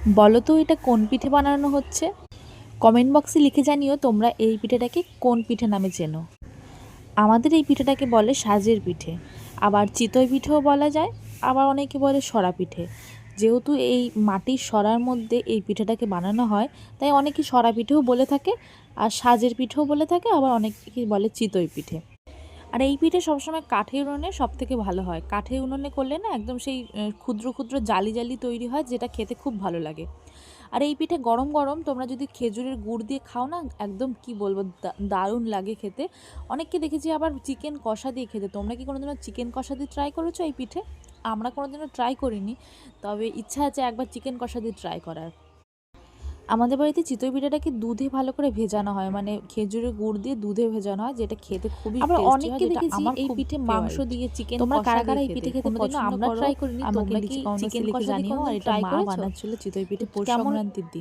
বলো তো এটা কোন পিঠে বানানো হচ্ছে? কমেন্ট বক্সে লিখে জানিও তোমরা এই পিঠেটাকে কোন পিঠে নামে চেনো। আমাদের এই পিঠেটাকে বলে সাজের পিঠে, আবার চিতই পিঠেও বলা যায়, আবার অনেকে বলে সরা পিঠে। যেহেতু এই মাটির সরার মধ্যে এই পিঠেটাকে বানানো হয়, তাই অনেকে সরা পিঠেও বলে থাকে, আর সাজের পিঠেও বলে থাকে, আবার অনেকে বলে চিতই পিঠে। আর এই পিঠে সবসময় কাঠের উনুনে সবথেকে ভালো হয়। কাঠের উনুনে করলে না একদম সেই ক্ষুদ্র ক্ষুদ্র জালি জালি তৈরি হয়, যেটা খেতে খুব ভালো লাগে। আর এই পিঠে গরম গরম তোমরা যদি খেজুরের গুড় দিয়ে খাও না, একদম কি বলবো, দারুণ লাগে খেতে। অনেককে দেখেছি আবার চিকেন কষা দিয়ে খেতে। তোমরা কি কোনোদিনও চিকেন কষা দিয়ে ট্রাই করেছো এই পিঠে? আমরা কোনোদিনও ট্রাই করিনি, তবে ইচ্ছা আছে একবার চিকেন কষা দিয়ে ট্রাই করার। আমাদের বাড়িতে চিতই পিঠাটাকে দুধে ভালো করে ভেজানো হয়, মানে খেজুরের গুড় দিয়ে দুধে ভেজানো হয়, যেটা খেতে খুবই আবার টেস্টি হয়, অনেককে যেটা দেখেছি আমার এই খুব পিঠে মাংস ফেভারিট। দিয়ে চিকেন তোমরা কষা কারা কারা দিয়ে এই খেতে পিঠে খেতে কোনোদিনও পছন্দ আমরা করো? ট্রাই করিনি। আমাকে তোমরা কি নিচে কমেন্ট চিকেন বক্সে লিখে কষা দিয়ে জানিও। আর কোনোদিন এটা ট্রাই মা করেছো? বানাচ্ছিল চিতই পিঠে পৌষ কেমন সংক্রান্তির দিন।